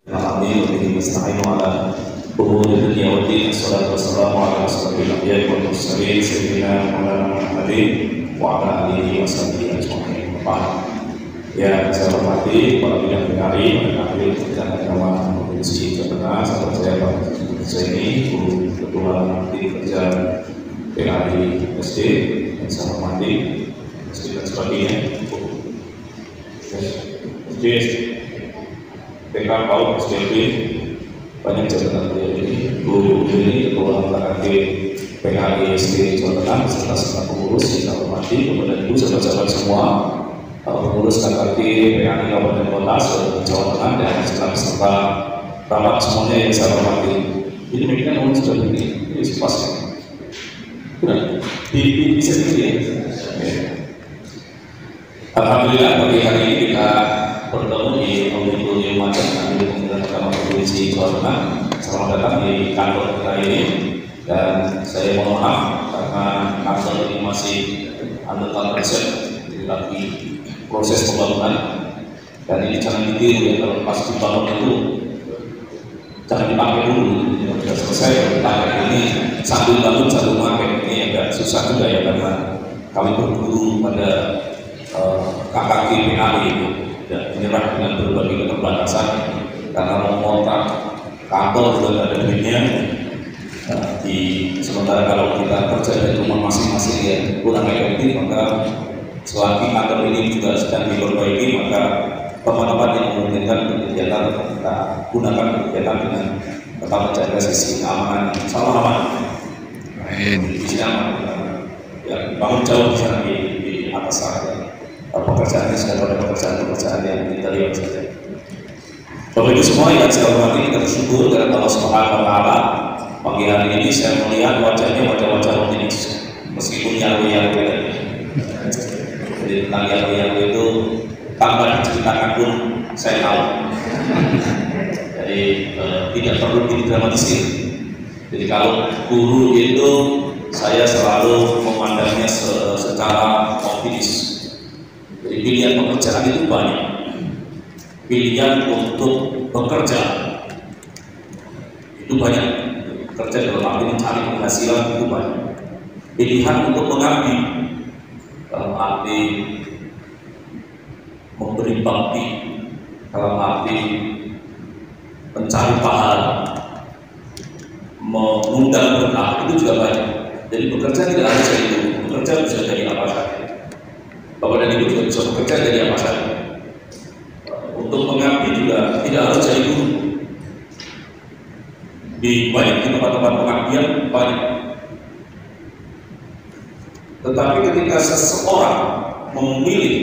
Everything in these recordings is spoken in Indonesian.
Alhamdulillah nasta'inu ala umuri dunya wa din. Wassalatu wassalamu ala asyrofil anbiya'i wal mursalin sayyidina Maulana Muhammadin wa ala alihi wa sahbihi ajma'in. Ya, saya hormati para bidang PKI, PKI dan agama Provinsi Jawa Tengah, sahabat saya Pak Zaini, Guru Ketua Tim Kerja PKI SD, dan saya hormati SD dan sebagainya. SD, PK PAUD, SDB, banyak jabatan ini, guru ini, ketua PKI PKI SD Jawa Tengah, serta serta pengurus yang saya hormati, kepada ibu sahabat-sahabat semua, pengurus KKP PKI Kabupaten Kota Jawa Tengah dan serta rapat semuanya yang saya hormati. Ini mungkin orang sudah begini, ini pasti. Benar, bisa begini. Alhamdulillah pagi hari ini kita bertemu di auditorium Majelis Pimpinan Agama Provinsi Jawa Tengah. Selamat datang di kantor kita ini. Dan saya mohon maaf karena kantor ini masih under construction, jadi lagi proses pembangunan. Dan ini jangan ditiru ya, kalau pas dibangun itu jangan dipakai dulu. Sudah selesai dipakai, ini sambil bangun sambil pakai, ini agak susah juga ya, karena kami berburu pada KKP PKI itu dan menyerah dengan berbagai keterbatasan karena mengontrak kantor juga ada duitnya. Sementara kalau kita kerja di rumah masing-masing ya kurang efektif, maka selagi kantor ini juga sedang diperbaiki, maka tempat-tempat yang memungkinkan kegiatan kita gunakan kegiatan dengan tetap menjaga sisi keamanan, salam aman. Di sini aman, ya bangun jauh di sana di atas sana. Pekerjaannya sudah pada pekerjaan yang kita lihat saja. Bapak Ibu semua yang saya hormati, kita bersyukur kepada Allah Subhanahu wa Ta'ala. Pagi hari ini saya melihat wajahnya wajah-wajah optimis, meskipun yalu-yalu tadi. Jadi tentang yalu-yalu itu tanpa diceritakan pun saya tahu. Jadi tidak perlu didramatisir. Jadi kalau guru itu saya selalu memandangnya secara optimis. Jadi pilihan pekerjaan itu banyak, pilihan untuk bekerja itu banyak, bekerja dalam arti mencari penghasilan itu banyak, pilihan untuk mengabdi dalam arti memberi bakti, dalam arti mencari pahala, mengundang berkah, itu juga banyak. Jadi bekerja tidak harus jadi itu, bekerja bisa jadi apa saja. Bapak dan Ibu juga bisa bekerja jadi apa saja. Untuk mengabdi juga tidak harus jadi guru. Di banyak tempat-tempat pengabdian banyak. Tetapi ketika seseorang memilih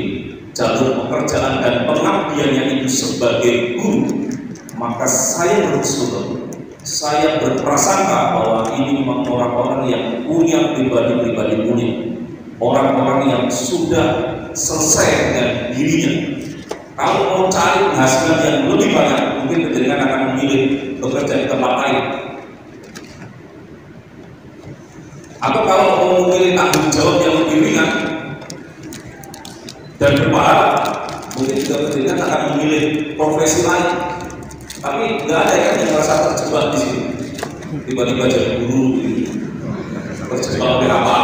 jalur pekerjaan dan pengabdiannya itu sebagai guru, maka saya bersyukur, saya berprasangka bahwa ini memang orang-orang yang punya pribadi-pribadi mulia, orang-orang yang sudah selesai dengan dirinya. Kalau mau cari penghasilan yang lebih banyak, mungkin kemudian akan memilih bekerja di tempat lain. Atau kalau mau memilih tanggung jawab yang lebih ringan dan berpahala, mungkin juga kemudian akan memilih profesi lain. Tapi nggak ada yang merasa terjebak di sini. Tiba-tiba jadi guru, terjebak di apa?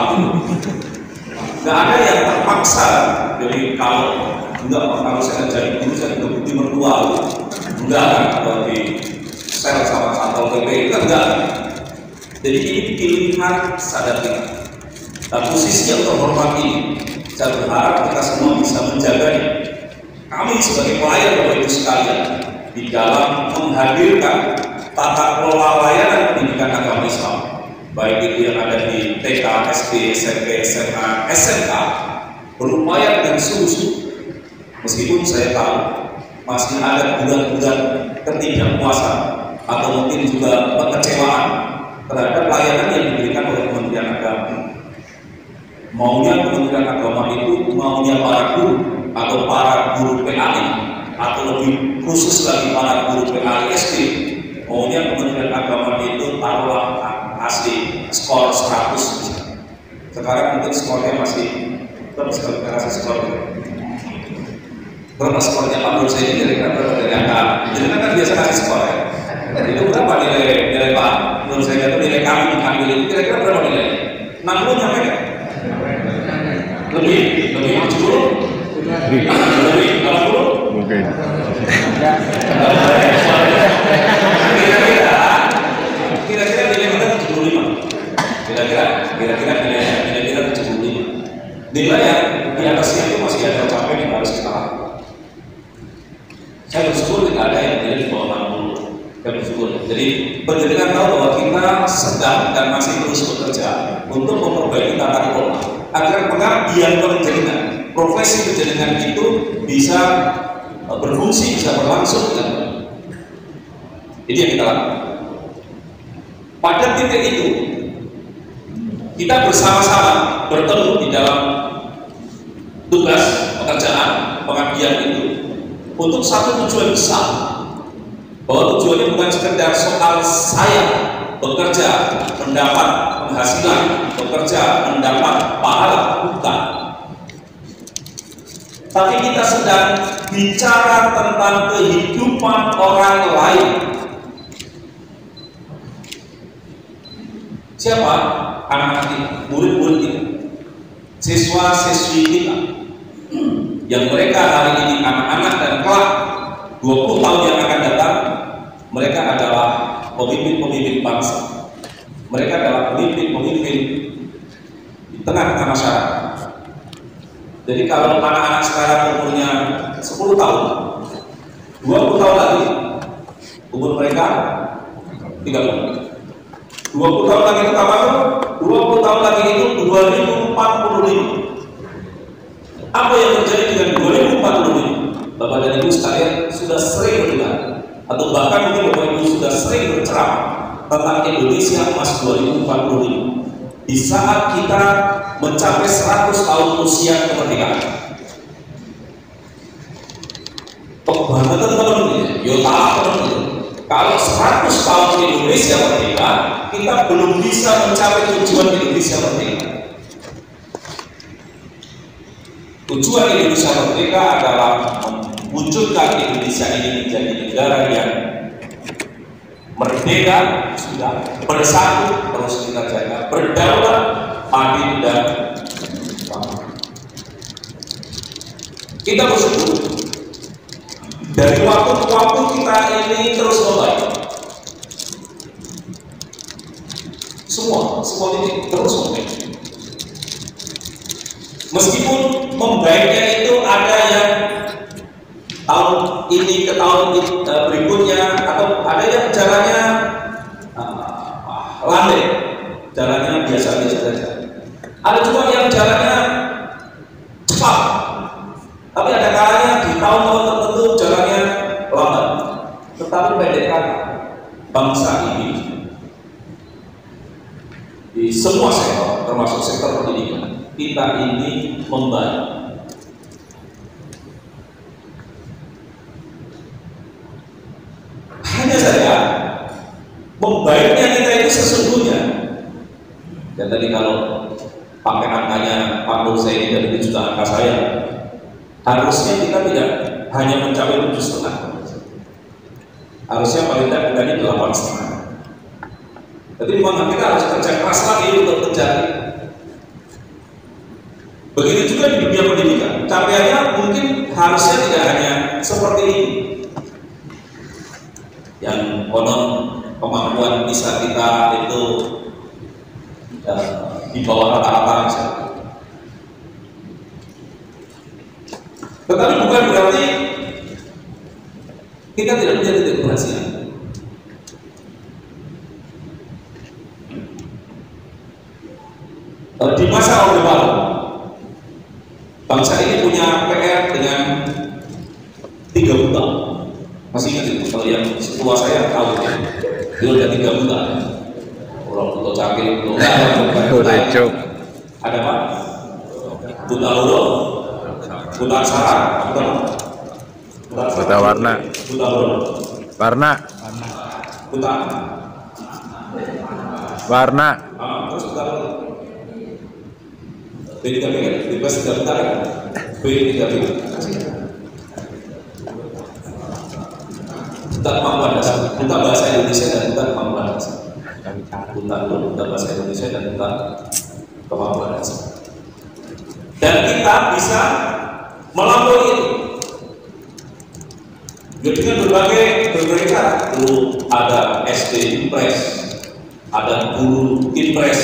Nggak ada yang terpaksa. Jadi kalau saya jadi guru, saya tidak bukti mertua, enggak kan? Kalau di sel sama satpol pp kan enggak. Jadi ini pilihan sadar kita. Dan posisi yang terhormat ini, saya berharap kita semua bisa menjaganya. Kami sebagai pelayan Bapak Ibu sekalian di dalam menghadirkan tata kelola layanan pendidikan agama Islam, baik itu yang ada di TK, SD, SMP, SMA, SMK, berupaya dengan sungguh-sungguh. Meskipun saya tahu masih ada bulan-bulan ketidakpuasan atau mungkin juga kekecewaan terhadap layanan yang diberikan oleh Kementerian Agama. Maunya Kementerian Agama itu maunya para guru atau para guru PAI, atau lebih khusus lagi para guru PAI SD, maunya Kementerian Agama itu taruhlah asli skor 100. Sekarang mungkin skornya masih terus kasih skor. Berapa skornya Pak menurut saya kira-kira berapa dari angka? Jadi kan biasa kasih skor ya. Itu berapa nilai Pak? Menurut saya itu nilai kami itu kira-kira berapa nilai? 60 sampai nggak? Lebih 70? Lebih 80? Mungkin. Kira-kira nilai kita 75. Kira-kira nilai 75. Nilai yang di atasnya itu masih ada capek yang harus kita lakukan. Saya bersyukur tidak ada yang tidak di bawah 60. Saya bersyukur. Jadi penjenengan tahu bahwa kita sedang dan masih terus bekerja untuk memperbaiki tata kelola agar pengabdian penjenengan, profesi penjenengan itu bisa berfungsi, bisa berlangsung dengan baik. Ini yang kita lakukan. Pada titik itu kita bersama-sama bertemu di dalam tugas pekerjaan pengabdian itu untuk satu tujuan besar, bahwa tujuannya bukan sekedar soal saya bekerja mendapat penghasilan, bekerja mendapat pahala, bukan. Tapi kita sedang bicara tentang kehidupan orang lain. Siapa? Anak-anak kita, murid-murid kita, siswa-siswi kita, yang mereka hari ini anak-anak dan kelak 20 tahun yang akan datang, mereka adalah pemimpin-pemimpin bangsa. Mereka adalah pemimpin-pemimpin di tengah-tengah masyarakat. Jadi kalau anak-anak sekarang umurnya 10 tahun, 20 tahun lagi umur mereka 30. 20 tahun lagi itu kapan? 20 tahun lagi itu 2045. Apa yang terjadi dengan 2045? Bapak dan Ibu sekalian sudah sering mendengar, atau bahkan mungkin Bapak Ibu sudah sering berceramah tentang Indonesia Emas 2045. Di saat kita mencapai 100 tahun usia kemerdekaan. Kebanggaan teman-teman, kalau 100 tahun Indonesia merdeka, kita belum bisa mencapai tujuan Indonesia merdeka. Tujuan Indonesia merdeka adalah mewujudkan Indonesia ini menjadi negara yang merdeka, sudah bersatu, terus kita jaga, berdaulat, adil dan makmur. Kita bersyukur dari waktu ke waktu kita ini terus membaik. Semua ini terus membaik. Meskipun membaiknya itu ada yang tahun ini ke tahun berikutnya, atau ada yang jalannya landai, jalannya biasa-biasa saja. Ada juga yang jalannya cepat, tapi ada kalanya di tahun-tahun tertentu jalannya lambat. Tetapi pendek kata, bangsa ini di semua sektor, termasuk sektor pendidikan, kita ini membaik. Hanya saja membaiknya kita itu sesungguhnya. Dan tadi kalau pakai angkanya Pak Nur saya ini dari juta angka saya, harusnya kita tidak hanya mencapai 7,5. Harusnya paling tidak kita ini 8,5. Jadi memang kita harus kerja keras lagi untuk menjadi. Begitu juga di dunia pendidikan, capaiannya mungkin harusnya tidak hanya seperti ini. Yang konon kemampuan bisa kita itu di bawah rata-rata saja. Tetapi bukan berarti kita tidak punya titik berhasil. Di masa Orde Baru, bangsa ini punya PR dengan 3 buta. Masih ingat itu, kalau yang setua saya tahu ya, itu ada 3 buta. Orang buta cakil, ada apa? Buta huruf, buta aksara, buta warna, buta huruf, warna, buta warna, terus buta huruf. B3B kan, bebas tidak buta kan? B3B. buta kemampuan dasar, buta bahasa Indonesia dan buta kemampuan dasar. Buta bahasa Indonesia dan buta kemampuan dasar. Dan kita bisa melampaui itu. Jadi dengan berbagai cara. Dulu ada SD Impres, ada guru Impres.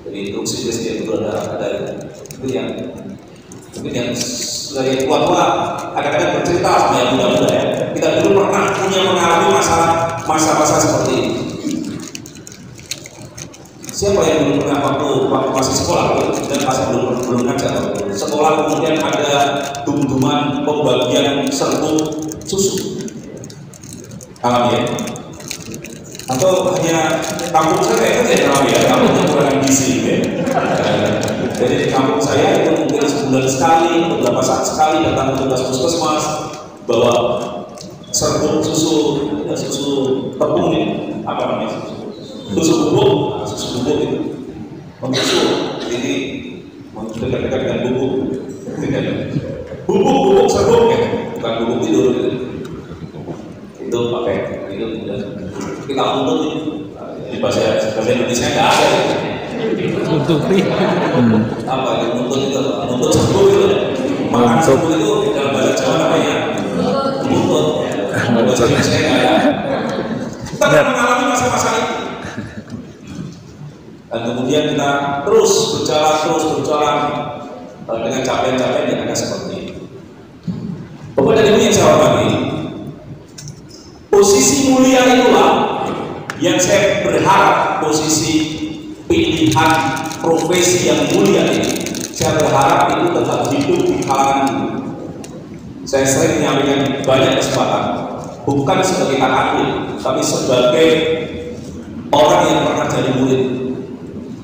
Jadi instruksi SD itu ada itu yang mungkin yang dari tua-tua kadang-kadang bercerita sama yang muda-muda ya. Kita dulu pernah mengalami masa-masa seperti ini. Siapa yang dulu pernah waktu masih sekolah dan masih belum ngajar sekolah, kemudian ada dum-duman pembagian serbuk susu, alami ya? Atau hanya kampung saya itu ya alami ya, kampung kurang gizi ya. Jadi di kampung saya itu mungkin sebulan sekali, beberapa saat sekali datang petugas puskesmas bawa serbuk susu tepung nih, apa namanya? Susu bubuk itu membusuk, jadi dekat-dekat dengan bubuk serbuk ya, bukan bubuk tidur gitu. Itu pakai itu kita untuk di bahasa Indonesia nggak ada untuk apa itu untuk serbuk itu makan serbuk itu dalam bahasa Jawa namanya untuk bahasa Indonesia nggak ada. Kita pernah mengalami masa-masa itu. Dan kemudian kita terus berjalan dengan capaian-capaian yang ada seperti ini. Bapak dan Ibu yang saya hormati, posisi mulia itulah yang saya berharap, posisi pilihan profesi yang mulia ini, saya berharap itu tetap hidup di kalangan. Saya sering menyampaikan banyak kesempatan, bukan sebagai kakak, tapi sebagai orang yang pernah jadi murid,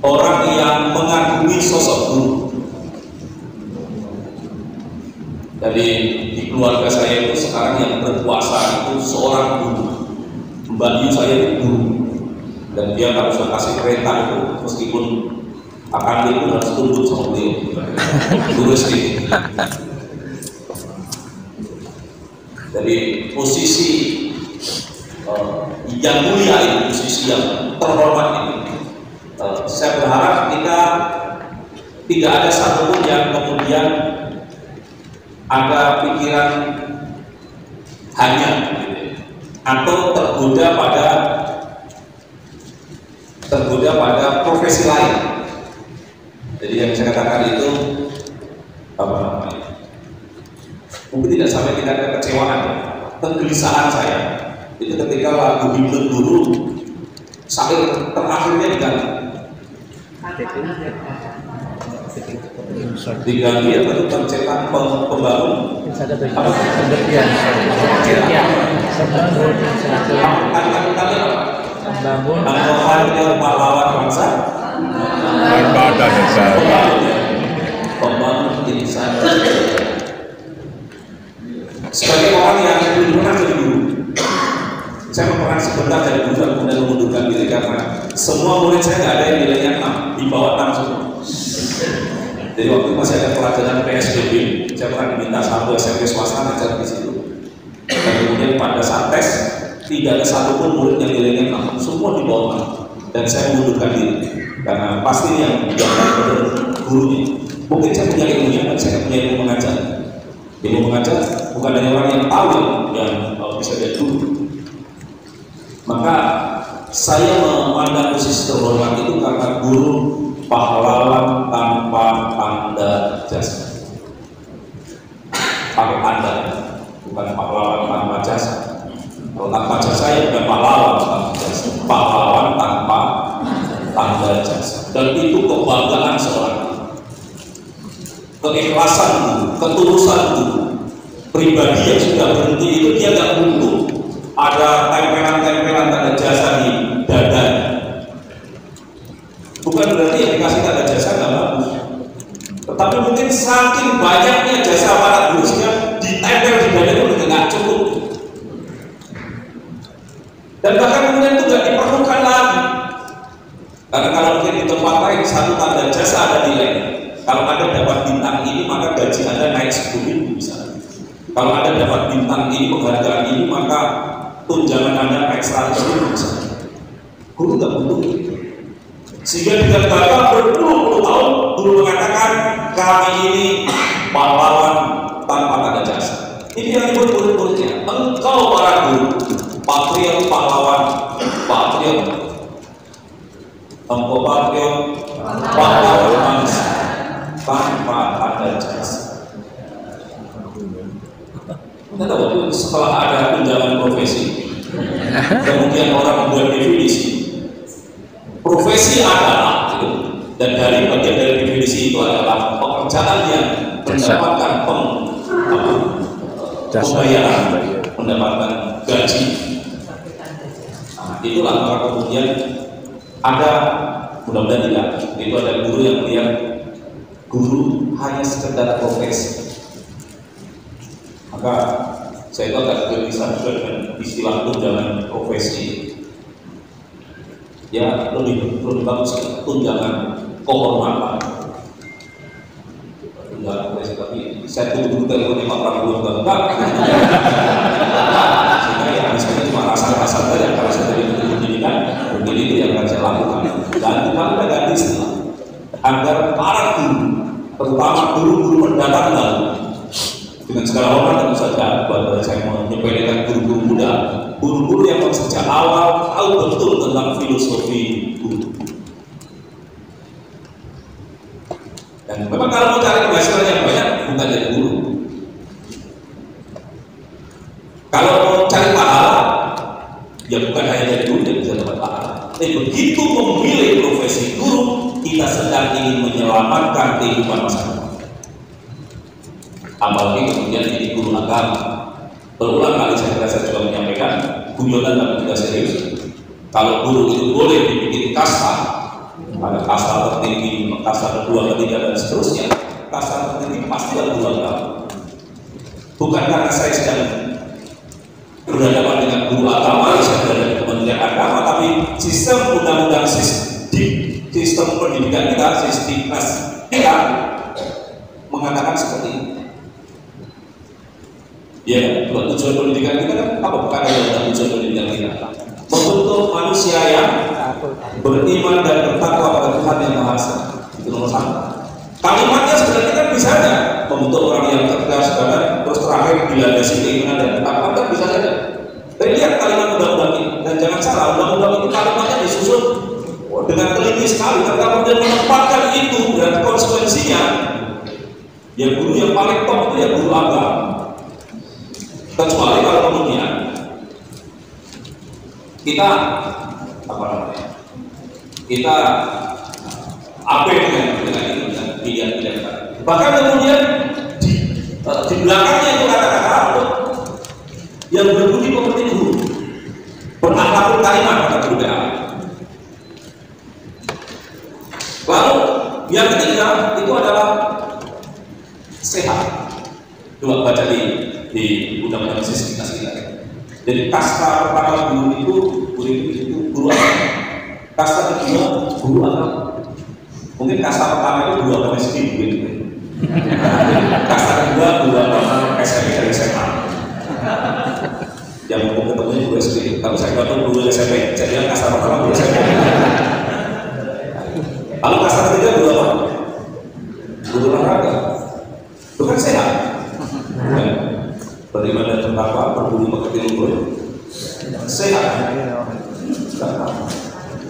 orang yang mengagumi sosok guru. Jadi di keluarga saya itu sekarang yang berkuasa itu seorang guru. Mbak Yu saya itu guru, dan dia kalau sudah kasih kereta itu meskipun akan itu harus tunduk sama beliau. Guru sendiri. Jadi posisi yang mulia ini, posisi yang terhormat ini, saya berharap kita tidak ada satupun yang kemudian ada pikiran hanya atau tergoda pada profesi lain. Jadi yang saya katakan itu apa namanya? Mungkin tidak sampai tidak ada kekecewaan, kegelisahan saya itu ketika lagu Himne Guru sampai terakhirnya diganti atau pencetak pembangun membangun pahlawan bangsa pembangun insan. Sebagai orang yang dulu pernah jadi guru, saya pernah sebentar jadi guru dan kemudian mengundurkan diri karena semua murid saya nggak ada yang nilainya 6, di bawah 6 semua. Jadi waktu masih ada pelajaran PSBB, saya pernah diminta satu SMP swasta ngajar di situ. Dan kemudian pada saat tes tidak ada satupun murid yang nilainya 6, semua di bawah 6. Dan saya mengundurkan diri karena pasti yang benar gurunya. Mungkin saya punya ilmunya, tapi saya punya ilmu mengajar. Ilmu mengajar bukan hanya orang yang tahu yang bisa jadi guru. Maka saya memandang posisi terhormat itu karena guru pahlawan tanpa tanda jasa. Pakai tanda, bukan pahlawan tanpa jasa. Kalau tanpa jasa ya bukan pahlawan tanpa jasa. Pahlawan tanpa tanda jasa. Dan itu kebanggaan seorang guru, keikhlasan guru, ketulusan guru. Pribadi yang sudah berhenti itu dia nggak butuh ada tempelan-tempelan tanda jasa di dadanya. Bukan berarti yang dikasih tanda jasa nggak bagus, tetapi mungkin saking banyaknya jasa aparat gurusnya ditempel di dada itu udah nggak cukup, dan bahkan kemudian itu nggak diperlukan lagi. Karena kalau mungkin di tempat lain satu tanda jasa ada nilainya. Kalau Anda dapat bintang ini maka gaji Anda naik 10.000 misalnya. Kalau Anda dapat bintang ini, penghargaan ini, maka tunjangan Anda ekstra tersebut. Guru nggak butuh. Sehingga dengan Bapak berpuluh-puluh tahun, guru mengatakan kami ini pahlawan tanpa tanda jasa. Ini yang disebut murid-muridnya. Engkau para guru, patriot pahlawan, patriot. Engkau patriot pahlawan bangsa tanpa tanda jasa. Kita tahu setelah ada tunjangan profesi, kemudian orang membuat definisi. Profesi adalah gitu, dan dari bagian dari definisi itu adalah pekerjaan yang mendapatkan pembayaran, mendapatkan gaji. Nah, itulah maka kemudian ada, mudah-mudahan tidak, itu ada guru yang melihat guru hanya sekedar profesi. Maka saya itu agak gelisah juga dengan istilah tunjangan profesi. Ya lebih bagus tunjangan kehormatan. Tunjangan profesi, tapi saya tunggu teleponnya Pak Prabowo enggak. Sehingga ya misalnya cuma rasa-rasa saja kalau saya dari Menteri Pendidikan, mungkin itu yang akan saya lakukan. Dan kita ganti istilah agar para guru, terutama guru-guru mendatang baru, dengan segala hormat tentu saja buat saya menyepelekan guru-guru muda, guru-guru yang sejak awal tahu betul tentang filosofi guru. Dan memang kalau mau cari penghasilan yang banyak bukan dari guru. Kalau mau cari pahala, ya bukan hanya dari guru yang bisa dapat pahala. Tapi begitu memilih profesi guru, kita sedang ingin menyelamatkan kehidupan masyarakat. Apalagi kemudian ini guru agama. Berulang kali saya juga menyampaikan, guyonan dan tidak serius. Kalau guru itu boleh dibikin kasta, ada kasta tertinggi, kasta kedua, ketiga, dan seterusnya. Kasta tertinggi pasti adalah guru agama. Bukan karena saya sedang berhadapan dengan guru agama, saya berada di Kementerian Agama, tapi sistem undang-undang sistem pendidikan kita, sistem kita mengatakan seperti ini. Ya, tujuan pendidikan kita kan apa? Bukan ada tujuan pendidikan kita membentuk manusia yang beriman dan bertakwa pada Tuhan yang Maha Esa. Itu nomor satu. Kalimatnya sebenarnya kan bisa aja membentuk orang yang cerdas, terus terakhir dilandasi keimanan dan bertakwa kan bisa saja. Tapi lihat kalimat undang-undang ini, dan jangan salah, undang-undang ini kalimatnya disusun dengan teliti sekali. Karena kemudian menempatkan itu dan konsekuensinya, ya guru yang paling top itu ya guru agama. Kecuali kalau kemudian kita apa namanya, kita dengan itu dan tidak bahkan kemudian di belakangnya itu kata-kata yang berbunyi seperti itu, berakhlakul karimah kata guru PA. Lalu yang ketiga itu adalah sehat. Coba baca di undang-undang sistem kita. Jadi kasta pertama guru itu guru agama. Kasta kedua guru agama. Mungkin kasta pertama itu guru agama SD gitu. Kasta kedua guru agama SMP dan SMA. Yang mau ketemunya guru SD. Kalau saya tahu guru SMP, jadi kasta pertama guru SMP. Lalu kasta ketiga guru apa? Guru olahraga. Bukan sehat. Beriman dan bertakwa, berbudi pekerti luhur, sehat.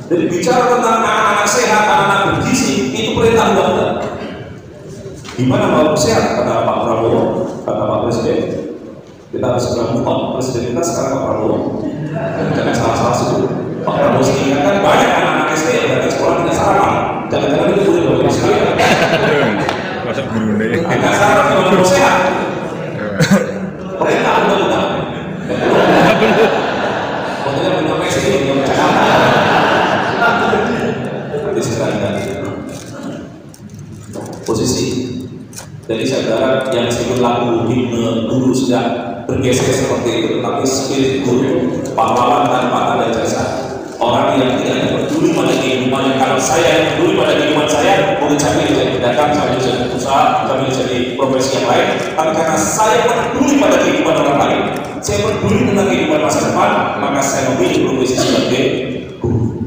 Jadi bicara tentang anak-anak sehat, anak-anak bergizi, itu perintah undang-undang. Gimana mau sehat? Kata Pak Prabowo, kata Pak Presiden, kita harus segera move on. Presiden kita sekarang Pak Prabowo. Jangan salah-salah situ. Pak Prabowo sih ingatkan banyak anak-anak SD yang berada di sekolah tidak sarapan. Jangan-jangan itu boleh bawa sekali. Masa guru nih? Tidak sarapan kalau mau sehat. Perintah undang-undang. Pokoknya punya presiden yang Jakarta. Nanti sekarang posisi. Jadi saya berharap yang disebut lagu himne guru sudah bergeser seperti itu, tetapi spirit guru, pahlawan tanpa tanda jasa, orang yang tidak peduli pada kehidupannya. Kalau saya yang peduli pada kehidupan saya, mungkin saya pilih jadi pedagang, saya pilih jadi usaha, saya pilih jadi profesi yang lain. Tapi karena saya peduli pada kehidupan orang lain, saya peduli tentang kehidupan masa depan, maka saya memilih profesi sebagai guru.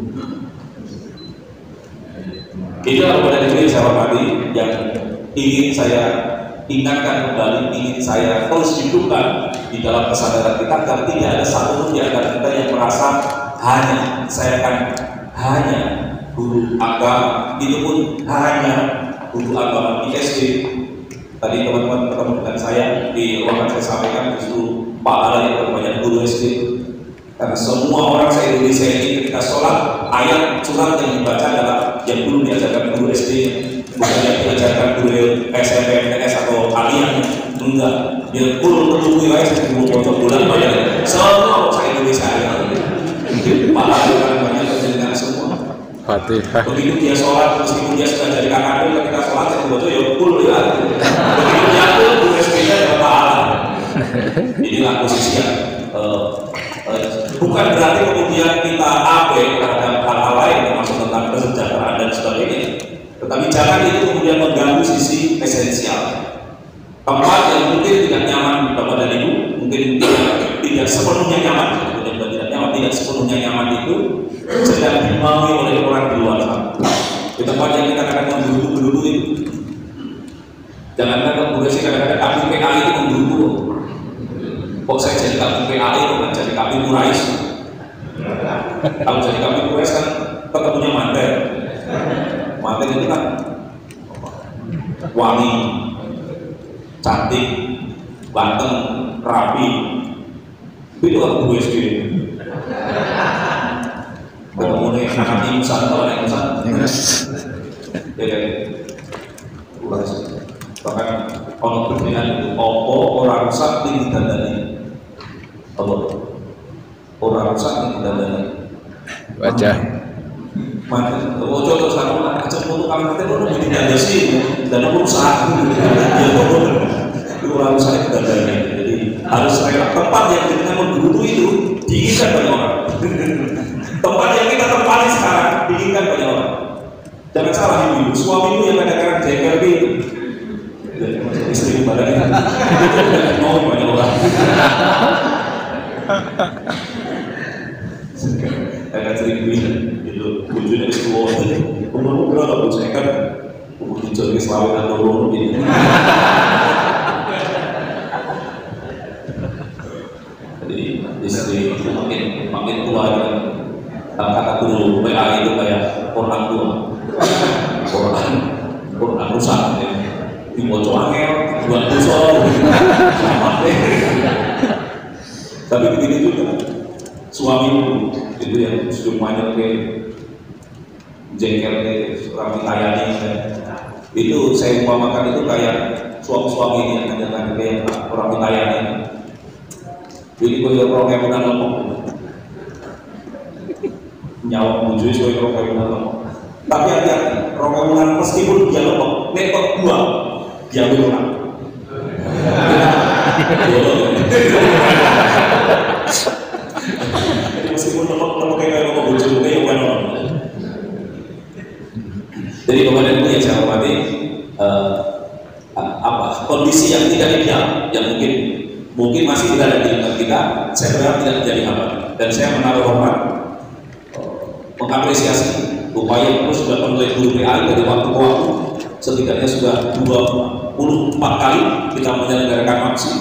Itulah kepada diri saya hormati yang ingin saya ingatkan kembali, ingin saya terus hidupkan di dalam kesadaran kita, agar tidak ada satupun di antara kita yang merasa saya kan hanya guru agama, itu pun hanya guru agama di SD. Tadi teman-teman ketemu dengan saya di ruangan, saya sampaikan justru pahala yang banyak guru SD, karena semua orang se-Indonesia ini ketika sholat, ayat surat yang dibaca adalah yang dulu diajarkan guru SD, bukan yang diajarkan guru SMP, MTS atau aliyah. Enggak, dia puluh wilayah sebelum pojok bulan banyak semua se-Indonesia ini pahala yang banyak terjadi semua. Fatihah. Begitu dia sholat, meskipun dia sudah jadi kakak ketika sholat saya baca ya full ya. Begitu dia full, guru SD-nya dapat pahala. Inilah posisi yang bukan berarti kemudian kita abai terhadap hal-hal lain termasuk tentang kesejahteraan dan sebagainya. Tetapi jangan itu kemudian mengganggu sisi esensial. Tempat yang mungkin tidak nyaman Bapak dan Ibu, mungkin tidak sepenuhnya nyaman, tidak sepenuhnya nyaman itu sedang dimaui oleh orang di luar sana. Di tempat yang kita kadang menggerutu itu, jangankan kemudian kadang-kadang kami PA itu menggerutu. Kok saya jadi kami PA itu kan jadi kami Murais. Kalau jadi kami Murais kan ketemunya manten. Manten itu kan wangi, cantik, ganteng, rapi. Itu kan guru SD. Ketemu nih anak insan atau anak insan. Ya, bahkan kalau perbedaan itu orang rusak tinggi dandani. Orang rusak tinggi dandani. Wajah. Mati. Ojo terus aku nak kecil untuk kami nanti orang lebih dandani sih. Dan aku usaha. Itu orang rusak tinggi dandani. Jadi harus rela tempat yang kita mengguru itu diinginkan banyak orang. Tempat yang kita tempati sekarang diinginkan banyak orang. Jangan salah ibu, suamimu yang kadang-kadang jengkel gitu. Istri badannya mau banyak orang. Saya sering bilang itu wujudnya semua umurmu berapa pun saya kan umur jadi selalu atau umur ini. Jadi istri makin tua dan kata dulu PA itu kayak orang tua, orang rusak. Di bocor angel, buat busol, tapi begitu juga suami itu yang semuanya ke jengkel ke orang layani, itu saya umpamakan itu kayak suami-suami ini yang menjalankan ke orang layani. Jadi kalau orang yang udah lemok, nyawa muncul sebagai orang yang udah lemok. Tapi hati-hati, orang yang meskipun dia lemok, nekot dua. Dia berulang. Meskipun lemok kayak lemok bocor kayak bukan orang. Jadi kepada itu yang saya hormati, kondisi yang tidak ideal, yang mungkin masih tidak ada di lingkungan kita, saya berharap tidak menjadi hambatan. Dan saya menaruh hormat, mengapresiasi upaya terus dilakukan oleh guru PA dari waktu ke waktu. Setidaknya sudah 24 kali kita menyelenggarakan maksi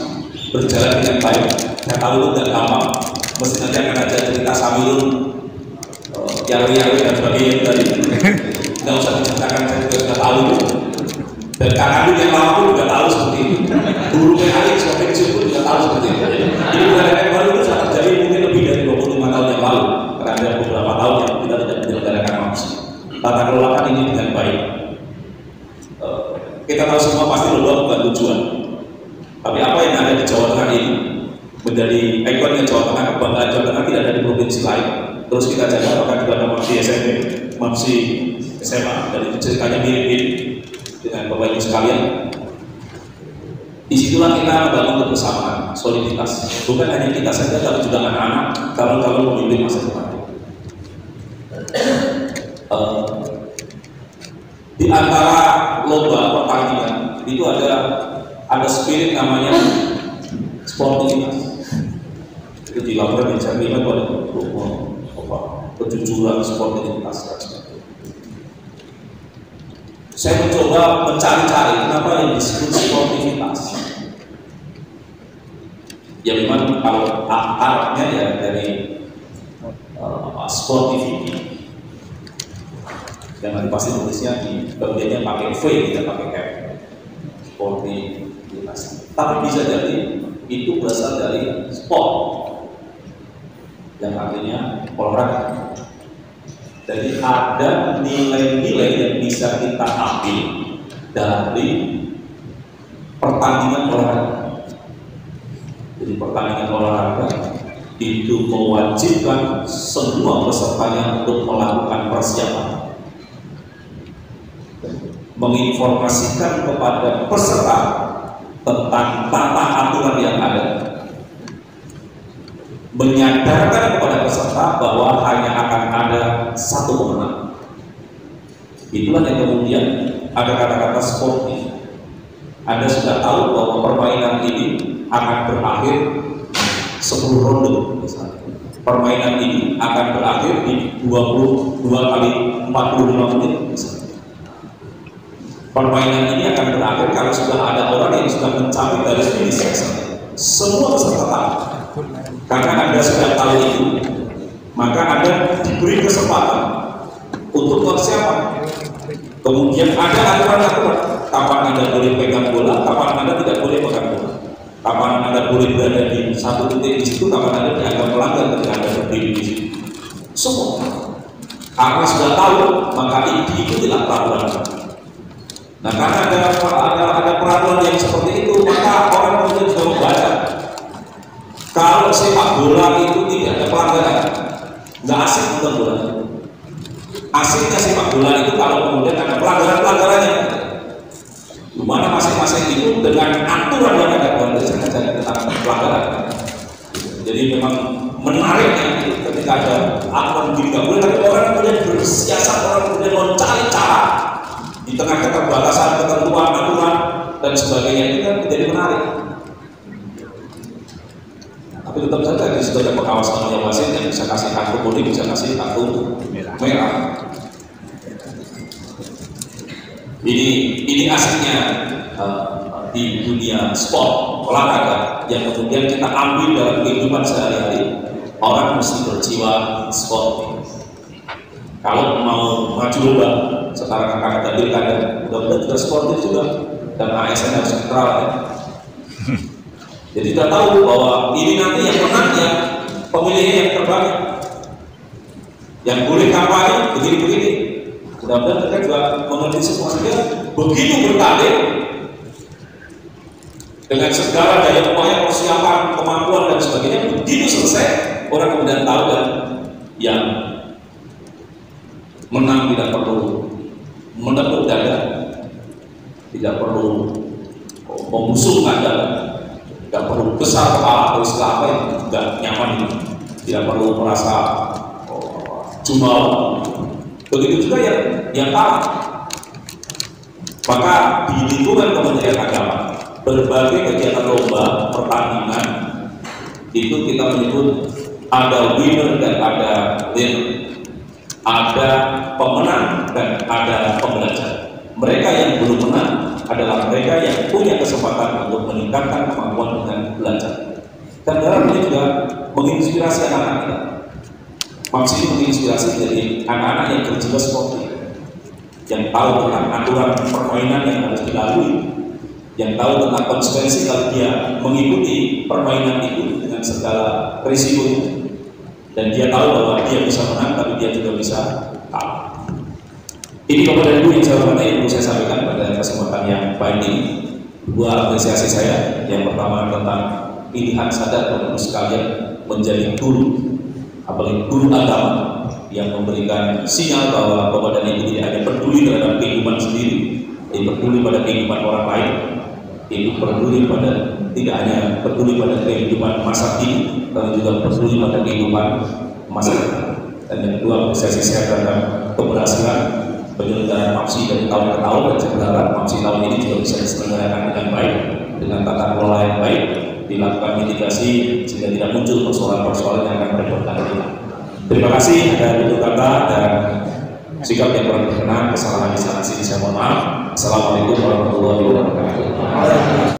berjalan dengan baik. Saya tahu itu tidak gampang, mesti nanti akan ada cerita samilun yarwi-yarwi dan sebagainya tadi. Tidak usah diceritakan, saya juga sudah tahu itu. Dan kakak yang lama pun juga tahu seperti itu. Guru PA yang seperti kecil pun juga tahu seperti itu. Jadi bukan yang baru itu sudah terjadi mungkin lebih dari 25 tahun yang lalu, karena ada beberapa tahun yang kita tidak menyelenggarakan maksi. Tata kelolakan ini dengan baik. Kita tahu semua pasti lomba bukan tujuan, tapi apa yang ada di Jawa Tengah ini menjadi ikonnya Jawa Tengah, kebanggaan Jawa Tengah tidak ada di provinsi lain. Terus kita jaga apakah juga ada maksi SMP, maksi SMA, dan itu ceritanya mirip-mirip dengan Bapak Ibu sekalian. Disitulah kita membangun kebersamaan, soliditas. Bukan hanya kita saja, tapi juga anak-anak, calon-calon pemimpin masa depan. Di antara lomba pertandingan itu ada spirit namanya sportivitas. itu dilakukan di jaminan oleh kejujuran sportivitas dan sebagainya. Saya mencoba mencari-cari kenapa yang disebut sportivitas. Ya memang kalau arahnya ya dari sportivity. Dan pasti tulisnya di bagiannya pakai V, tidak pakai F. Sportivitas. Tapi bisa jadi itu berasal dari sport, yang artinya olahraga. Jadi ada nilai-nilai yang bisa kita ambil dari pertandingan olahraga. Jadi pertandingan olahraga itu mewajibkan semua pesertanya untuk melakukan persiapan, menginformasikan kepada peserta tentang tata aturan yang ada, menyadarkan kepada peserta bahwa hanya akan ada satu pemenang. Itulah yang kemudian ada kata-kata sportif. Anda sudah tahu bahwa permainan ini akan berakhir 10 ronde misalnya. Permainan ini akan berakhir di 22 kali 45 menit misalnya. Permainan ini akan berakhir kalau sudah ada orang yang sudah mencapai garis finish. Semua peserta tahu. Karena Anda sudah tahu itu, maka Anda diberi kesempatan untuk persiapan. Kemudian ada aturan-aturan, kapan Anda boleh pegang bola, kapan Anda tidak boleh pegang bola, kapan Anda boleh berada di satu titik di situ, kapan Anda dianggap melanggar ketika Anda berdiri di situ. Semua. Karena sudah tahu, maka diikutilah peraturan. Nah, karena ada peraturan yang seperti itu, maka orang kemudian juga membaca. Kalau sepak bola itu tidak ada pelanggaran, nggak asik nonton bola. Asiknya sepak bola itu kalau kemudian ada pelanggaran-pelanggarannya. Dimana masing-masing itu dengan aturan yang ada, bukan saja tentang pelanggaran. Jadi memang menariknya ketika ada aturan begini nggak boleh, tapi orang kemudian bersiasat, orang kemudian mencari cara di tengah keterbatasan ketentuan aturan dan sebagainya, itu kan menjadi menarik. Tapi tetap saja di situ ada pengawasan yang wasit yang bisa kasih kartu kuning, bisa kasih kartu merah. Ini asiknya di dunia sport olahraga yang kemudian kita ambil dalam kehidupan sehari-hari. Orang mesti berjiwa sportif. Kalau mau maju lomba, sekarang akan ada pilkada, mudah-mudahan juga sportif juga, dan ASN harus netral ya. Jadi kita tahu bahwa ini nanti yang menangnya pemilihnya yang terbanyak, yang boleh kampanye begini-begini. Mudah-mudahan kita juga mengerti semua saja. Begitu bertanding dengan segala daya upaya, persiapan, kemampuan dan sebagainya, begitu selesai orang kemudian tahu dan yang menang tidak perlu menepuk dada, tidak perlu membusungkan dada, tidak perlu besar kepala atau istilah apa yang tidak nyaman ini, tidak perlu merasa jumawa. Begitu juga yang kalah. Maka di lingkungan Kementerian Agama, berbagai kegiatan lomba pertandingan itu kita menyebut ada winner dan ada winner, ada pemenang dan ada pembelajar. Mereka yang belum menang adalah mereka yang punya kesempatan untuk meningkatkan kemampuan dengan belajar. Dan dalam ini juga menginspirasi anak-anak kita. Maksudnya menginspirasi jadi anak-anak yang berjiwa sportif, yang tahu tentang aturan permainan yang harus dilalui, yang tahu tentang konsekuensi kalau dia mengikuti permainan itu dengan segala risikonya, dan dia tahu bahwa dia bisa menang tapi dia juga bisa kalah. Ini kepada ibu yang saya hormati, yang saya sampaikan pada kesempatan yang baik ini. Dua apresiasi saya, yang pertama tentang pilihan sadar untuk sekalian menjadi guru, apalagi guru agama yang memberikan sinyal bahwa bapak dan ibu tidak hanya peduli terhadap kehidupan sendiri, tapi peduli pada kehidupan orang lain. Ibu peduli pada, tidak hanya peduli pada kehidupan masa kini, tapi juga peduli pada kehidupan masa depan. Dan yang kedua, apresiasi saya terhadap keberhasilan penyelenggaraan MAPSI dari tahun ke tahun, dan saya berharap MAPSI tahun ini juga bisa diselenggarakan dengan baik, dengan tata kelola yang baik, dilakukan mitigasi sehingga tidak muncul persoalan-persoalan yang akan merepotkan kita. Terima kasih dan tutur kata dan sikap yang kurang berkenan, kesalahan di sana sini saya mohon maaf. Assalamualaikum warahmatullahi wabarakatuh.